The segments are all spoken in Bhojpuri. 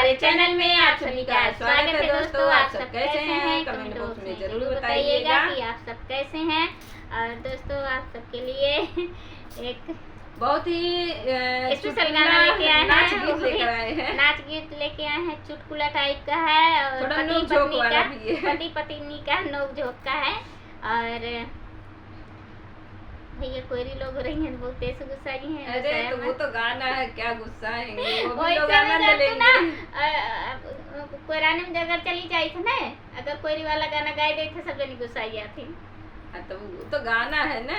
हमारे चैनल में आप सभी का स्वागत है दोस्तों। आप सब कैसे हैं कमेंट बॉक्स में जरूर बताइएगा कि आप सब कैसे हैं। और दोस्तों आप सबके लिए एक बहुत ही स्पेशल गाना लेके आए हैं। नाच गीत लेकर आए हैं। नाच गीत लेके आए हैं, चुटकुला टाइप का है और पति पत्नी का नोक झोंक का है। और भैया कोयरी लोग हो रही हैं, बहुत तेज गुस्साई हैं। अरे तो वो तो गाना है, क्या गुस्साएंगे, वो भी वही लोग तो आनंद मैं लेंगे। कोयराने में अगर चली जाई थी ना, अगर कोयरी वाला गाना गाए दे थे सब जनी गुस्साई थी। तो वो तो गाना है ना।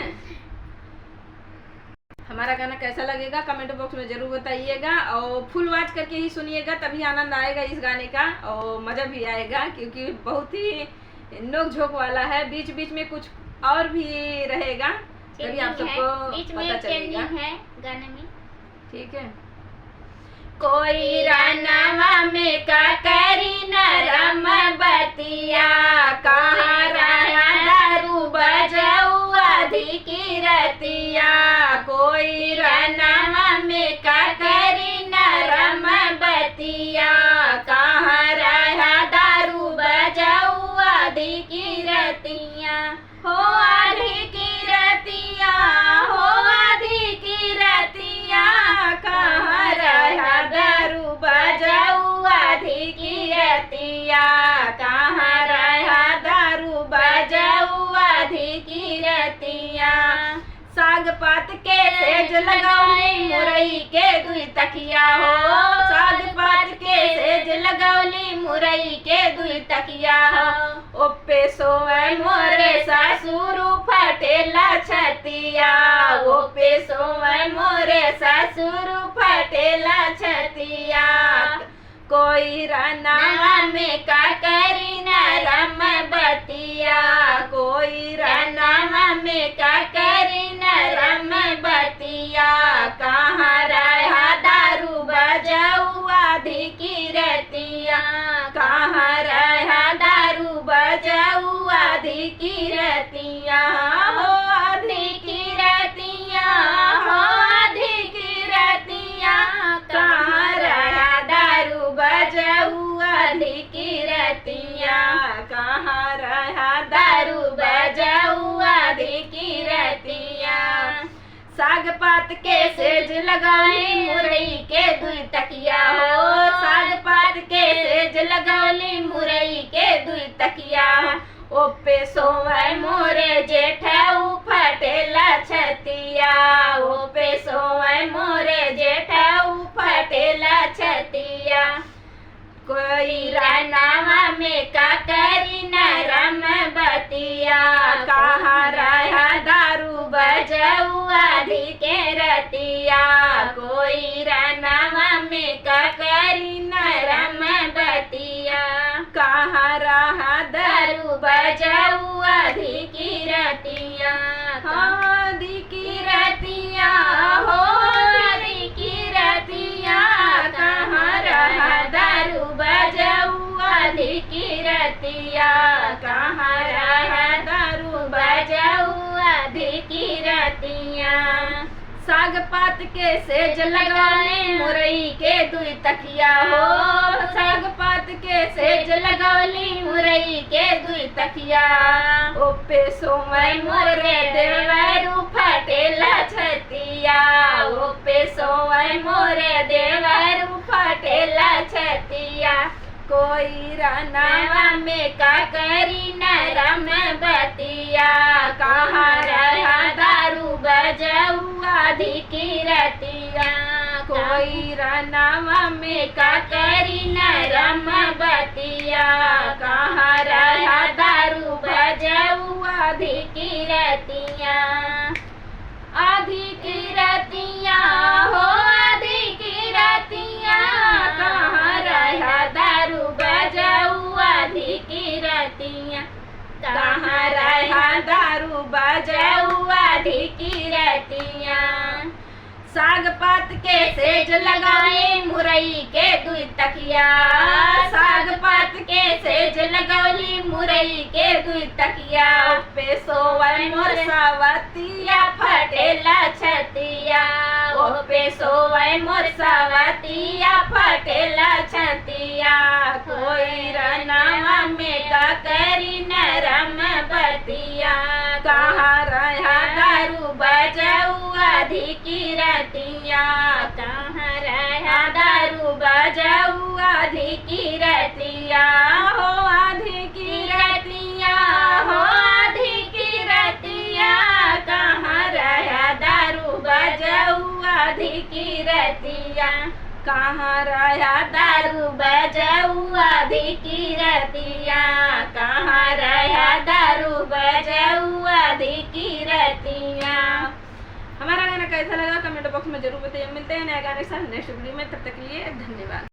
हमारा गाना कैसा लगेगा कमेंट बॉक्स में जरूर बताइएगा और फुल वॉच करके ही सुनिएगा, तभी आनंद आएगा इस गाने का और मज़ा भी आएगा, क्योंकि बहुत ही नोक झोंक वाला है। बीच बीच में कुछ और भी रहेगा, तभी आप सबको पता चलेगा है गाने में। ठीक है। कोई रानावा में का करी नरम बतिया, कहाँ रहा दारू बजाऊ आधी की रतिया। कोई रानावा में का करी नरम बतिया, कहाँ रहा दारू बजाऊ आधी की रतिया। हो आधी की रतिया, हो आधी की रतिया, कहाँ रहा दारू बजाऊ आधी की रतिया। कहाँ रहा दारू बजाऊ आधी की रतिया। साग पात के सेज लगौली मुरई के दुई तकिया हो, साग पात के सेज लगौली मुरई के दुई तकिया हो। ओपे सोए मोरे ससुर फटेला छतिया, ओपे सोए मोरे ससुर फटेला छतिया। कोई रनावा में का करी नरम बतिया, कोई रनावा में का करी नरम बतिया। कहाँ रहा दारू बजाऊ आधी की रतिया, कहाँ रहा दारू बजाऊ आधी की रतिया। हो आधी की रतिया, हो आधी की रतिया, कहाँ रहा दारू बजाऊ आधी की रतिया। कहाँ रहा दारू बजाऊ आधी की रतिया। साग पात के सेज लगाई मुरई के दुई तकिया हो, साग पात के सेज लगौली मुरई के दुई तकिया। ओपे सोए मोरे जेठऊ फटेला छतिया, ओपे सोए मोरे जेठऊ फटेला छतिया। कोई रानावा में का करी नरम बतिया, कहाँ रहा दारू बजाऊ आधी के रतिया। कोई रानावा में का करी नरम बतिया, कहाँ रहा दारू बजाऊ आधी की रतिया। आधी की रतिया, हो आधी की रतिया, कहाँ रहा दारू बजाऊ आधी की रतिया। कहाँ रहा दारू बजाऊ आधी की रतिया। साग पात के सेज लगौली मुरई के दुई तकिया हो, साग पात के सेज लगौली मुरई के दुई तकिया। ओपे सोए मोरे देवरू फटेला छतिया, ओपे सोए मोरे देवरू फटेला छतिया। कोई रनावा में का करी नरम बतिया, कहाँ रहा दारू बजाऊ आधी की रतिया। कोई रनावा में का करी नरम बतिया, कहाँ रहा दारू बजाऊ आधी की रतिया। आधी की रतिया, हो आधी की रतिया, कहाँ रहा दारू बजाऊ आधी की रतिया। कहाँ रहा दारू बजाऊ आधी की रतिया। साग पात के सेज लगाए मुरई के दुई तकिया, साग पात के सेज लगौली मुरई के दुई तकिया। पे सोए मोर सवतिया फटेला छतिया, ओ पे सोए मोर सवतिया फटेला छतिया। आधी की रतिया, कहाँ रहा दारू बजाऊ आधी की रतिया, हो आधी की रतिया, हो आधी की रतिया, कहाँ रहा दारू बजाऊ आधी की रतिया, कहाँ रहा दारू बजाऊ आधी की रतिया, कहाँ रहा दारू बजाऊ आधी की रतिया। हमारा गाना कैसा लगा कमेंट बॉक्स में जरूर बताइए। मिलते हैं नए गाने के साथ नेक्स्ट वीडियो में, तब तक के लिए धन्यवाद।